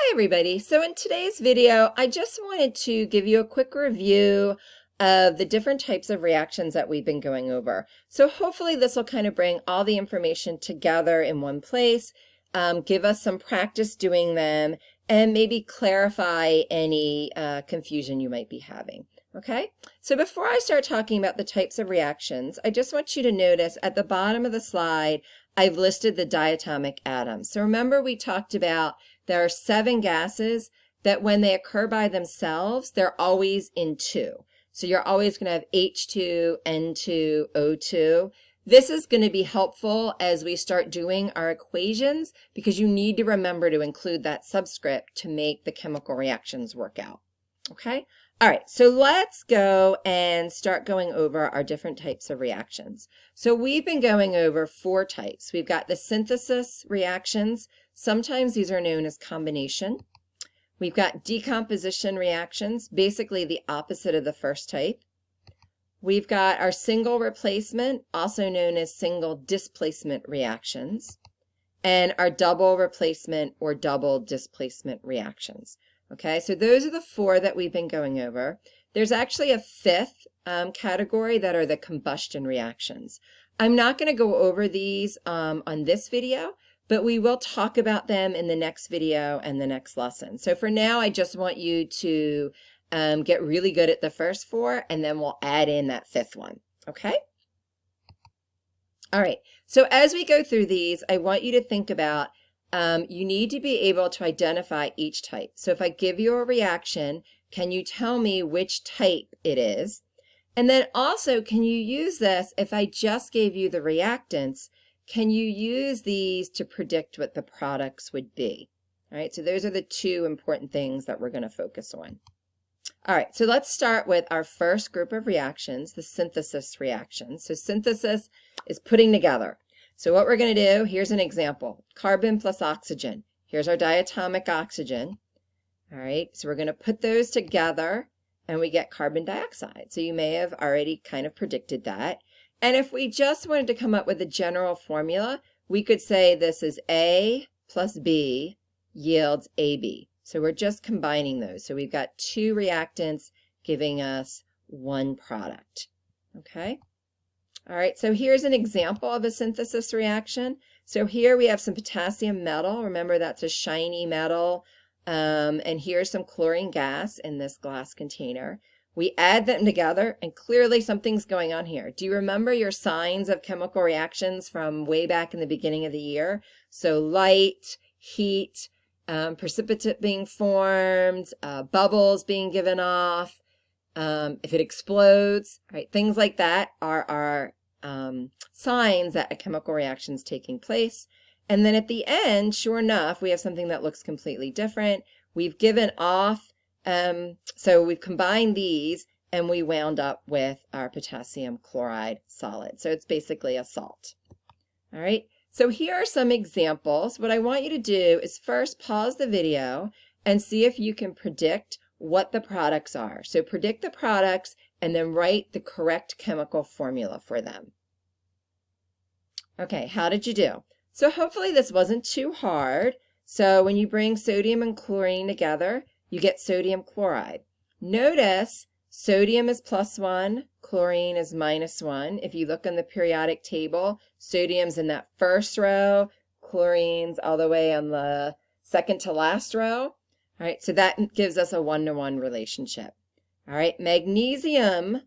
Hi everybody. So in today's video, I just wanted to give you a quick review of the different types of reactions that we've been going over. So hopefully this will kind of bring all the information together in one place, give us some practice doing them, and maybe clarify any confusion you might be having. Okay, so before I start talking about the types of reactions, I just want you to notice at the bottom of the slide, I've listed the diatomic atoms. So remember we talked about there are 7 gases that when they occur by themselves, they're always in 2. So you're always going to have H2, N2, O2. This is going to be helpful as we start doing our equations because you need to remember to include that subscript to make the chemical reactions work out. Okay? All right, so let's go and start going over our different types of reactions. So we've been going over 4 types. We've got the synthesis reactions. Sometimes these are known as combination. We've got decomposition reactions, basically the opposite of the first type. We've got our single replacement, also known as single displacement reactions, and our double replacement or double displacement reactions. Okay, so those are the 4 that we've been going over. There's actually a 5th category that are the combustion reactions. I'm not going to go over these on this video, but we will talk about them in the next video and the next lesson. So for now, I just want you to get really good at the first 4, and then we'll add in that 5th one, okay? All right, so as we go through these, I want you to think about you need to be able to identify each type. So if I give you a reaction, can you tell me which type it is? And then also, can you use this, if I just gave you the reactants, can you use these to predict what the products would be? All right, so those are the 2 important things that we're going to focus on. All right, so let's start with our first group of reactions, the synthesis reactions. So synthesis is putting together. So what we're going to do, here's an example. Carbon plus oxygen. Here's our diatomic oxygen. All right, so we're going to put those together and we get carbon dioxide. So you may have already kind of predicted that. And if we just wanted to come up with a general formula, we could say this is A plus B yields AB. So we're just combining those. So we've got 2 reactants giving us 1 product. Okay? All right, so here's an example of a synthesis reaction. So here we have some potassium metal. Remember, that's a shiny metal. And here's some chlorine gas in this glass container. We add them together, and clearly something's going on here. Do you remember your signs of chemical reactions from way back in the beginning of the year? So light, heat, precipitate being formed, bubbles being given off, if it explodes, right? Things like that are our signs that a chemical reaction is taking place. And then at the end, sure enough, we have something that looks completely different. We've given off, so we've combined these and we wound up with our potassium chloride solid. So it's basically a salt. All right, so here are some examples. What I want you to do is first pause the video and see if you can predict what the products are. So predict the products and then write the correct chemical formula for them. Okay, how did you do? So hopefully this wasn't too hard. So when you bring sodium and chlorine together, you get sodium chloride. Notice sodium is +1, chlorine is -1. If you look on the periodic table, sodium's in that first row, chlorine's all the way on the second to last row. All right, so that gives us a 1-to-1 relationship. All right, magnesium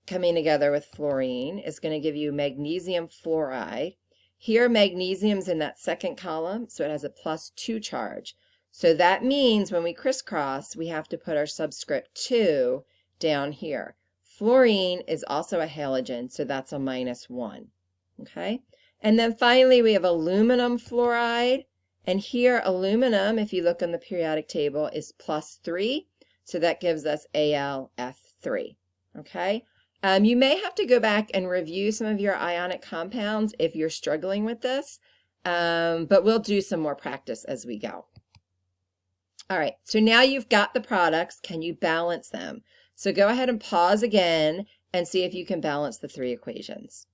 coming together with fluorine is going to give you magnesium fluoride. Here, magnesium's in that second column, so it has a +2 charge. So that means when we crisscross, we have to put our subscript 2 down here. Fluorine is also a halogen, so that's a -1. Okay? And then finally, we have aluminum fluoride. And here, aluminum, if you look on the periodic table, is +3. So that gives us AlF3. Okay? You may have to go back and review some of your ionic compounds if you're struggling with this, but we'll do some more practice as we go. All right, so now you've got the products. Can you balance them? So go ahead and pause again and see if you can balance the 3 equations.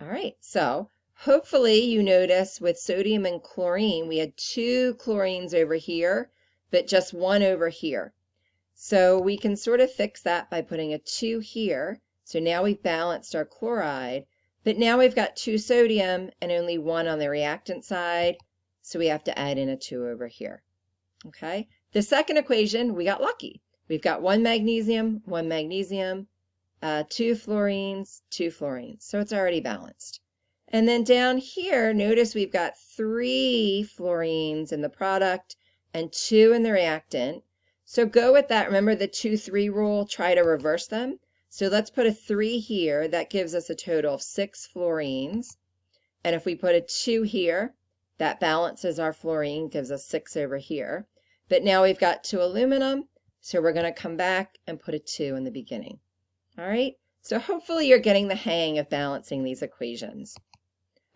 All right, so Hopefully you notice with sodium and chlorine, we had 2 chlorines over here, but just 1 over here. So we can sort of fix that by putting a 2 here. So now we've balanced our chloride, but now we've got 2 sodium and only 1 on the reactant side. So we have to add in a 2 over here. Okay. The second equation, we got lucky. We've got 1 magnesium, 2 fluorines, 2 fluorines. So it's already balanced. And then down here, notice we've got 3 fluorines in the product and 2 in the reactant. So go with that. Remember the 2-3 rule, try to reverse them. So let's put a 3 here. That gives us a total of 6 fluorines. And if we put a 2 here, that balances our fluorine, gives us 6 over here. But now we've got 2 aluminum, so we're going to come back and put a 2 in the beginning. All right, so hopefully you're getting the hang of balancing these equations.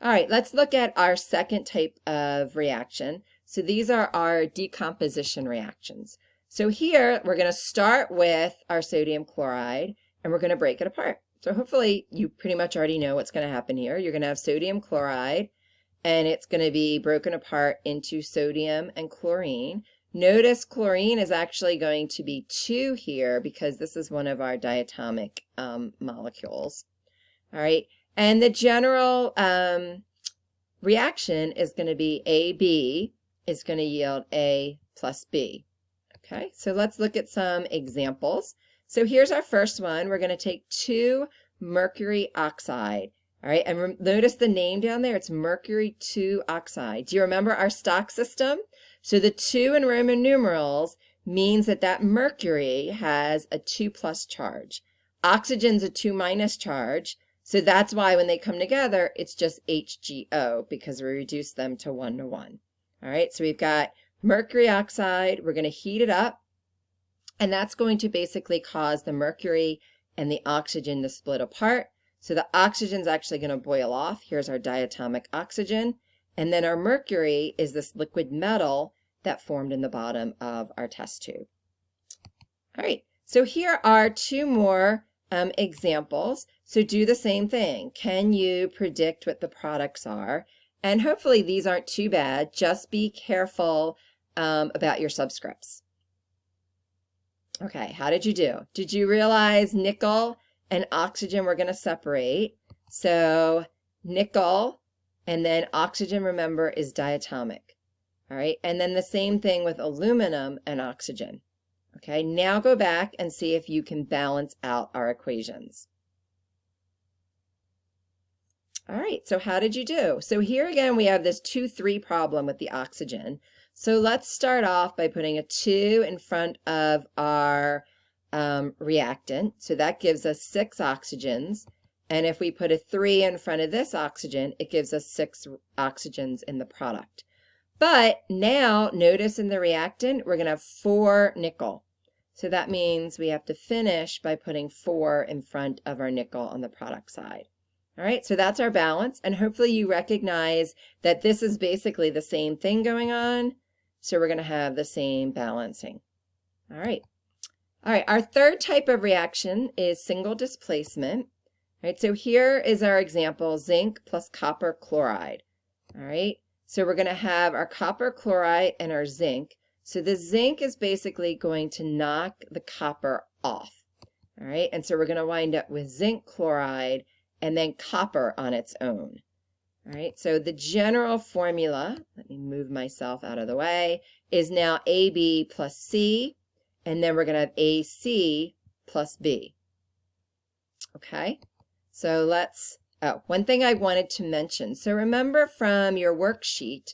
All right, let's look at our second type of reaction. So these are our decomposition reactions. So here we're going to start with our sodium chloride and we're going to break it apart. So hopefully you pretty much already know what's going to happen here. You're going to have sodium chloride and it's going to be broken apart into sodium and chlorine. Notice chlorine is actually going to be 2 here because this is one of our diatomic molecules. All right, and the general reaction is going to be AB is going to yield A plus B. Okay, so let's look at some examples. So here's our first one. We're going to take 2 mercury oxide. All right, and notice the name down there. It's mercury 2 oxide. Do you remember our stock system? So the 2 in Roman numerals means that that mercury has a 2 plus charge. Oxygen's a 2 minus charge. So that's why when they come together, it's just HGO because we reduce them to 1 to 1. All right, so we've got mercury oxide. We're going to heat it up. And that's going to basically cause the mercury and the oxygen to split apart. So the oxygen's actually going to boil off. Here's our diatomic oxygen. And then our mercury is this liquid metal that formed in the bottom of our test tube. All right, so here are 2 more examples. So do the same thing. Can you predict what the products are? And hopefully these aren't too bad. Just be careful about your subscripts. Okay, how did you do? Did you realize nickel and oxygen were going to separate? So nickel and then oxygen, remember, is diatomic. All right, and then the same thing with aluminum and oxygen. Okay, now go back and see if you can balance out our equations. All right, so how did you do? So here again, we have this 2-3 problem with the oxygen. So let's start off by putting a 2 in front of our reactant. So that gives us 6 oxygens. And if we put a 3 in front of this oxygen, it gives us 6 oxygens in the product. But now notice in the reactant, we're going to have 4 nickel. So that means we have to finish by putting 4 in front of our nickel on the product side. All right, so that's our balance. And hopefully you recognize that this is basically the same thing going on. So we're going to have the same balancing. All right. All right, our third type of reaction is single displacement. All right, so here is our example, zinc plus copper chloride. All right, so we're going to have our copper chloride and our zinc. So the zinc is basically going to knock the copper off. All right, and so we're going to wind up with zinc chloride and then copper on its own. All right, so the general formula, let me move myself out of the way, is now AB plus C, and then we're going to have AC plus B. Okay, so let's, one thing I wanted to mention. So remember from your worksheet,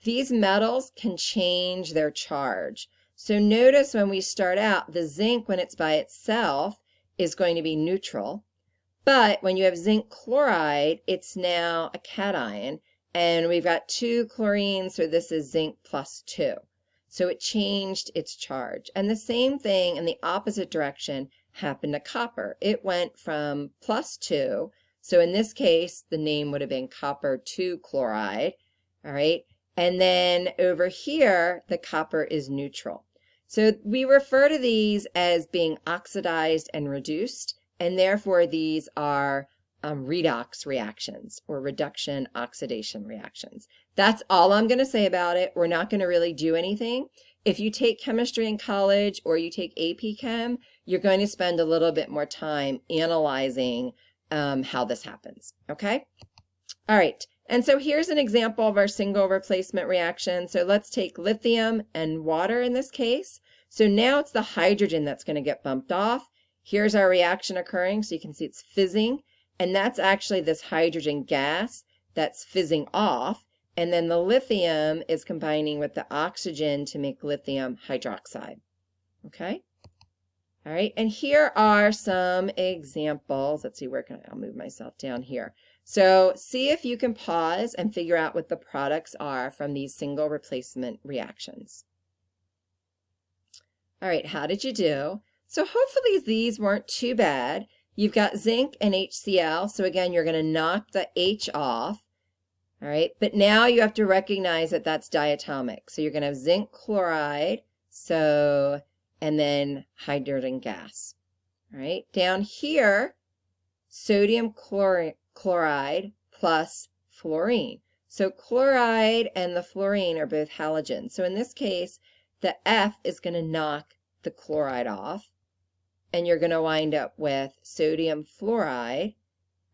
these metals can change their charge. So notice when we start out, the zinc, when it's by itself, is going to be neutral. But when you have zinc chloride, it's now a cation, and we've got 2 chlorines, so this is zinc plus 2. So it changed its charge. And the same thing in the opposite direction happened to copper. It went from plus 2, so in this case, the name would have been copper 2 chloride, all right? And then over here, the copper is neutral. So we refer to these as being oxidized and reduced, and therefore these are redox reactions or reduction oxidation reactions. That's all I'm going to say about it. We're not going to really do anything. If you take chemistry in college or you take AP Chem, you're going to spend a little bit more time analyzing how this happens, okay? All right, and so here's an example of our single replacement reaction. So let's take lithium and water in this case. So now it's the hydrogen that's going to get bumped off. Here's our reaction occurring, so you can see it's fizzing, and that's actually this hydrogen gas that's fizzing off, and then the lithium is combining with the oxygen to make lithium hydroxide, okay? All right, and here are some examples. Let's see, I'll move myself down here. So see if you can pause and figure out what the products are from these single replacement reactions. All right, how did you do? So hopefully these weren't too bad. You've got zinc and HCl, so again, you're going to knock the H off. All right, but now you have to recognize that that's diatomic. So you're going to have zinc chloride, and then hydrogen gas. All right, down here, sodium chloride plus fluorine. So chloride and the fluorine are both halogens. So in this case, the F is going to knock the chloride off, and you're going to wind up with sodium fluoride.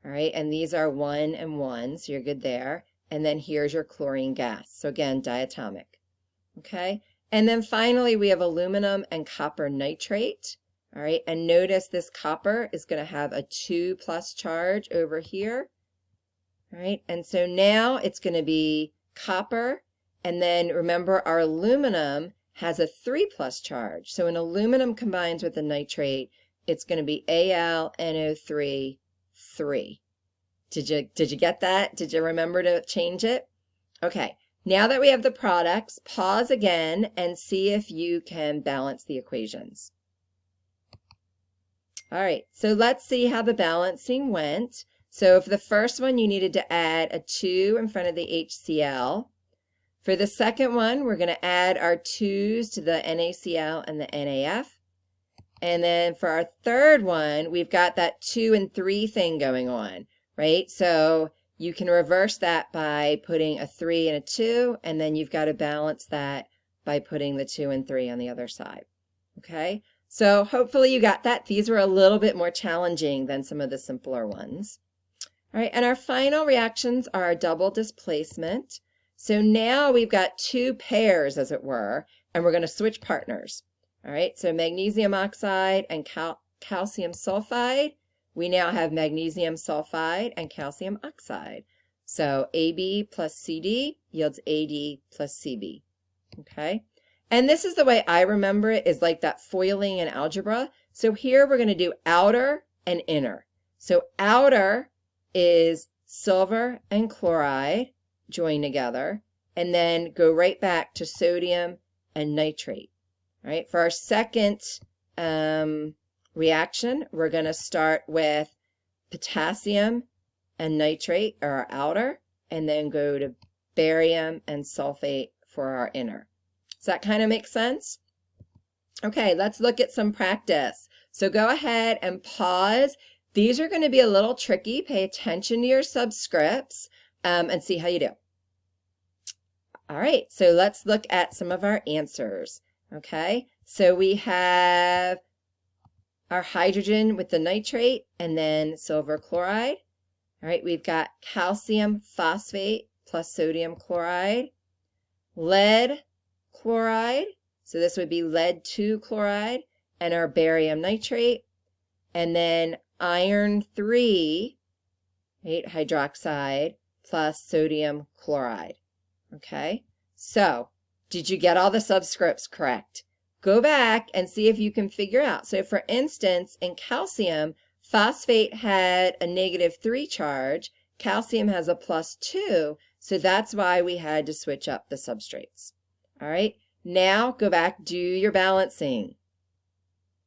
All right, and these are 1 and 1, so you're good there. And then here's your chlorine gas. So again, diatomic. Okay, and then finally we have aluminum and copper nitrate. All right, and notice this copper is going to have a 2+ charge over here. All right, and so now it's going to be copper, and then remember our aluminum has a 3+ charge. So when aluminum combines with the nitrate, it's going to be AlNO3, 3. Did you get that? Did you remember to change it? Okay, now that we have the products, pause again and see if you can balance the equations. All right, so let's see how the balancing went. So for the first one, you needed to add a 2 in front of the HCl. For the second one, we're going to add our 2's to the NaCl and the NaF. And then for our third one, we've got that 2 and 3 thing going on, right? So you can reverse that by putting a 3 and a 2, and then you've got to balance that by putting the 2 and 3 on the other side, okay? So hopefully you got that. These were a little bit more challenging than some of the simpler ones. All right, and our final reactions are a double displacement. So now we've got 2 pairs, as it were, and we're going to switch partners. All right, so magnesium oxide and calcium sulfide. We now have magnesium sulfide and calcium oxide. So AB plus CD yields AD plus CB. Okay, and this is the way I remember it, is like that foiling in algebra. So here we're going to do outer and inner. So outer is silver and chloride join together, and then go right back to sodium and nitrate. All right, for our second reaction, we're going to start with potassium and nitrate, or our outer, and then go to barium and sulfate for our inner. Does that kind of make sense? Okay, let's look at some practice. So go ahead and pause. These are going to be a little tricky. Pay attention to your subscripts and see how you do. All right, so let's look at some of our answers. Okay, so we have our hydrogen with the nitrate and then silver chloride. All right, we've got calcium phosphate plus sodium chloride, lead chloride, so this would be lead 2 chloride, and our barium nitrate, and then iron 3, right, hydroxide plus sodium chloride. Okay, so did you get all the subscripts correct? Go back and see if you can figure out. So for instance, in calcium, phosphate had a -3 charge, calcium has a +2, so that's why we had to switch up the substrates. All right, now go back, do your balancing.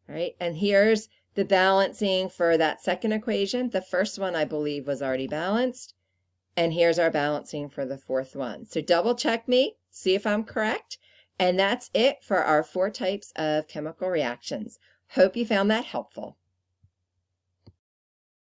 All right, and here's the balancing for that second equation. The first one, I believe, was already balanced. And here's our balancing for the fourth one. So double check me, see if I'm correct. And that's it for our 4 types of chemical reactions. Hope you found that helpful.